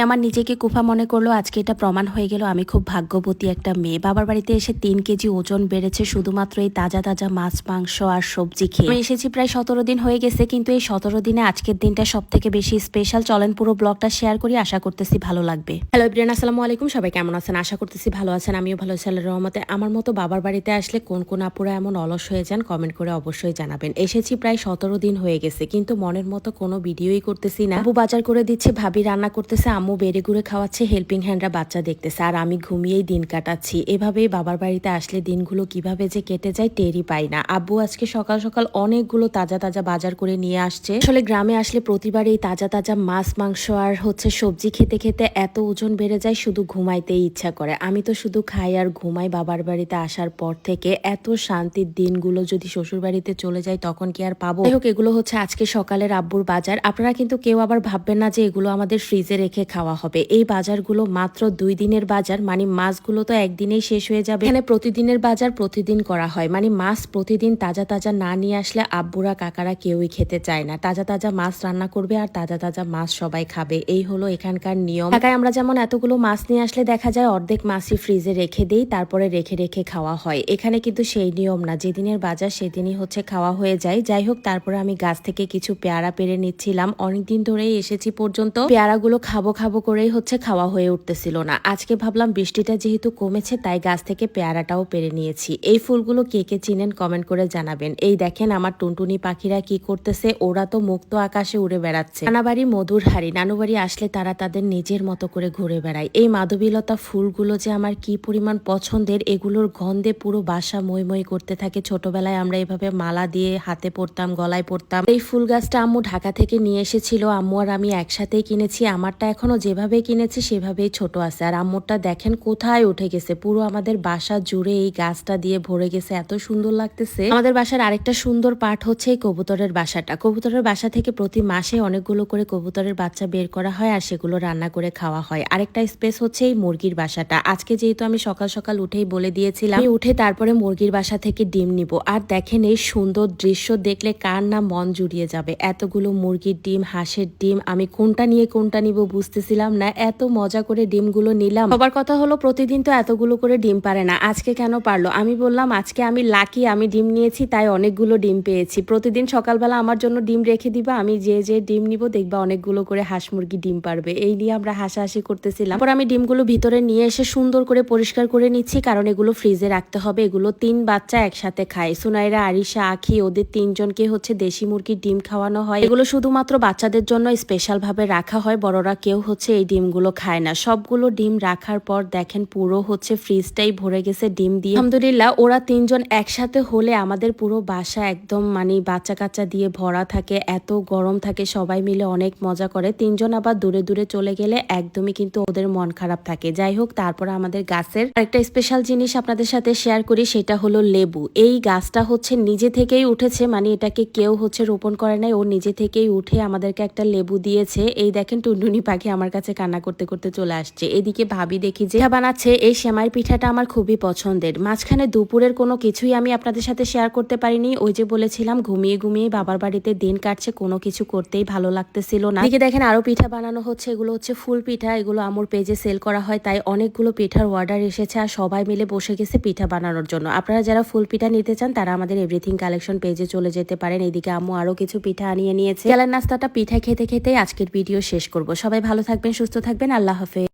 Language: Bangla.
আমার নিজেকে কুফা মনে করলো। আজকে এটা প্রমাণ হয়ে গেল আমি খুব ভাগ্যবতী একটা মেয়ে। বাবার বাড়িতে এসে 3 কেজি ওজন বেড়েছে শুধুমাত্র এই তাজা তাজা মাছ মাংস আর সবজি খেয়ে। আমি এসেছি প্রায় 17 দিন হয়ে গেছে, কিন্তু এই 17 দিনে আজকের দিনটা সব থেকে বেশি স্পেশাল। চলেন পুরো ব্লগটা শেয়ার করি, আশা করতেছি ভালো লাগবে। হ্যালো এভরিওয়ান, আসসালামু আলাইকুম। সবাই কেমন আছেন? আশা করতেছি ভালো আছেন, আমিও ভালো আছি আল্লাহর রহমতে। আমার মতো বাবার বাড়িতে আসলে কোন কোন আপুরা এমন অলস হয়ে যান কমেন্ট করে অবশ্যই জানাবেন। এসেছি প্রায় 17 দিন হয়ে গেছে, কিন্তু মনের মতো কোনো ভিডিওই করতেছি না। আব্বু বাজার করে দিচ্ছে, ভাবি রান্না করতেছে, আম্মু বেড়ে ঘুরে খাওয়াচ্ছে, হেল্পিং হ্যান্ডরা বাচ্চা দেখতেছে, আর আমি ঘুমিয়েই দিন কাটাচ্ছি। এভাবেই বাবার বাড়িতে আসলে দিনগুলো কিভাবে যে কেটে যায় টেরই পাই না। আব্বু আজকে সকাল সকাল অনেকগুলো তাজা তাজা বাজার করে নিয়ে আসছে। আসলে গ্রামে আসলে প্রতিবার এই তাজা তাজা মাছ মাংস আর সবজি খেতে খেতে এত ওজন বেড়ে যায়, শুধু ঘুমাইতেই ইচ্ছা করে। আমি তো শুধু খাই আর ঘুমাই। বাবার বাড়িতে আসার পর থেকে এত শান্তির দিনগুলো যদি শ্বশুর বাড়িতে চলে যায় তখন কি আর পাবো? যাই হোক, এগুলো হচ্ছে আজকে সকালের আব্বুর বাজার। আপনারা কিন্তু কেউ আবার ভাববেন না যে এগুলো আমাদের ফ্রিজে রেখে খাওয়া হবে। এই বাজারগুলো মাত্র 2 দিনের বাজার, মানে মাছগুলো তো একদিনেই শেষ হয়ে যাবে। এখানে প্রতিদিনের বাজার প্রতিদিন করা হয়, মানে মাছ প্রতিদিন তাজা তাজা না নিয়ে আসলে আব্বুরা কাকারা কেউই খেতে চায় না। তাজা তাজা মাছ রান্না করবে আর তাজা তাজা মাছ সবাই খাবে, এই হলো এখানকার নিয়ম। ঢাকায় আমরা যেমন এতগুলো মাছ নিয়ে আসলে দেখা যায় অর্ধেক মাছই ফ্রিজে রেখে দেই, তারপরে রেখে রেখে খাওয়া হয়। এখানে কিন্তু সেই নিয়ম না, যেদিনের বাজার সেদিনই হচ্ছে খাওয়া হয়ে যায়। যাই হোক, তারপরে আমি গাছ থেকে কিছু পেয়ারা পেরে নিচ্ছিলাম। অনেকদিন ধরেই এসেছি পর্যন্ত পেয়ারাগুলো খাবো খাবো করেই হচ্ছে খাওয়া হয়ে উঠতেছিল না। আজকে ভাবলাম বৃষ্টিটা যেহেতু কমেছে তাই গাছ থেকে পেয়ারাটাও পেরে নিয়েছি। এই ফুলগুলো কে কে চিনেন কমেন্ট করে জানাবেন। এই দেখেন আমার টুনটুনি পাখিরা কি করতেছে, ওরা তো মুক্ত আকাশে উড়ে বেড়াচ্ছে। নানাবাড়ি মধুর হাড়ি, নানুবাড়ি আসলে তারা তাদের নিজের মতো করে ঘুরে বেড়ায়। এই মাধবীলতা ফুলগুলো যে আমার কি পরিমাণ পছন্দের, এগুলোর গন্ধে পুরো বাসা মই মই করতে থাকে। ছোটবেলায় আমরা এভাবে মালা দিয়ে হাতে পরতাম, গলায় পরতাম। এই ফুল গাছটা আম্মু ঢাকা থেকে নিয়ে এসেছিল, আম্মু আর আমি একসাথেই কিনেছি। আমারটা এখনো যেভাবে কিনেছি সেভাবেই ছোট আছে, আর আম্মুরটা দেখেন কোথায় উঠে গেছে। পুরো আমাদের বাসা জুড়ে এই গাছটা দিয়ে ভরে গেছে, এত সুন্দর লাগতেছে। আমাদের বাসার আরেকটা সুন্দর পার্ট হচ্ছে এই কবুতরের বাসাটা। কবুতরের বাসা থেকে প্রতি মাসে অনেকগুলো করে কবুতরের বাচ্চা বের করা হয় আর সেগুলো রান্না করে খাওয়া হয়। আরেকটা স্পেস হচ্ছে এই মুরগির বাসাটা। আজকে যেহেতু আমি সকাল সকাল উঠেই বলে দিয়েছিলাম আমি উঠে তারপরে মুরগির বাসা থেকে ডিম নিব। আর দেখেন এই সুন্দর দৃশ্য দেখলে কার না মন জুড়িয়ে যাবে। এতগুলো মুরগির ডিম, হাঁসের ডিম, আমি কোনটা নিয়ে কোনটা নিব বুঝতেছিলাম না। এত মজা করে ডিমগুলো নিলাম। সবার কথা হলো প্রতিদিন তো এতগুলো করে ডিম পারে না, আজকে কেন পারলো? আমি বললাম আজকে আমি লাকি, আমি ডিম নিয়েছি তাই অনেকগুলো ডিম পেয়েছি। প্রতিদিন সকালবেলা আমার জন্য ডিম রেখে দিবা, আমি যে যে ডিম নিব দেখবা অনেকগুলো করে হাঁস মুরগি ডিম পারবে। এই নিয়ে আমরা হাসাহাসি করতেছিলাম। পর আমি ডিমগুলো ভিতরে নিয়ে এসে সুন্দর করে পরিষ্কার করে নিচ্ছি, কারণ এগুলো ফ্রিজে রাখতে হবে। এগুলো 3 বাচ্চা একসাথে খায়। সুনাইরা, আরিশা, আখি, ওদের 3 জনকে হচ্ছে দেশি মুরগির ডিম খাওয়ানো হয়। এগুলো শুধুমাত্র বাচ্চাদের জন্য স্পেশাল ভাবে রাখা হয়, বড়রা কেউ হচ্ছে এই ডিমগুলো খায় না। সবগুলো ডিম রাখার পর দেখেন পুরো হচ্ছে ফ্রিজটাই ভরে গেছে ডিম দিয়ে। আলহামদুলিল্লাহ, ওরা 3 জন একসাথে হলে আমাদের পুরো বাসা একদম মানে বাচ্চা কাচ্চা দিয়ে ভরা থাকে, এত গরম থাকে, সবাই মিলে অনেক মজা করে। 3 জন আবার দূরে দূরে চলে গেলে একদমই কিন্তু ওদের মন খারাপ থাকে। যাই হোক, তারপরে আমাদের গাছের আরেকটা স্পেশাল জিনিস আপনাদের সাথে শেয়ার করি, সেটা হলো লেবু। এই গাছটা হচ্ছে নিজে থেকেই উঠেছে, মানে এটাকে কেউ হচ্ছে রোপণ করে নাই, ও নিজে থেকেই উঠে আমাদেরকে একটা লেবু দিয়েছে। এই দেখেন টুনটুনি পাখি আমার কাছে কান্না করতে করতে চলে আসছে। এদিকে ভাবি দেখি যে বানাচ্ছে। এই সেমাই পিঠাটা আমার খুবই পছন্দের। মাঝখানে দুপুরের কোনো কিছুই আমি আপনাদের সাথে শেয়ার করতে পারিনি। ওই যে বলেছিলাম ঘুমিয়ে ঘুমিয়ে বাবার বাড়িতে দিন কাটছে, কোনো কিছু করতেই ভালো লাগতেছিল না। এদিকে দেখেন আরো পিঠা বানানো হচ্ছে। এগুলো হচ্ছে ফুল পিঠা, এগুলো আমুর পেজে সেল করা হয়, তাই অনেকগুলো পিঠার অর্ডার এসেছে আর সবাই মিলে বসে গেছে পিঠা বানানোর জন্য। আপনারা যারা ফুল পিঠা নিতে চান তারা আমাদের এভরিথিং কালেকশন পেজে চলে যেতে পারেন। এদিকে আম্মু আরো কিছু পিঠা আনিয়ে নিয়েছে। গেলার নাস্তাটা পিঠা খেতে খেতে আজকের ভিডিও শেষ করব। সবাই ভালো থাকবেন, সুস্থ থাকবেন, আল্লাহ হাফেজ।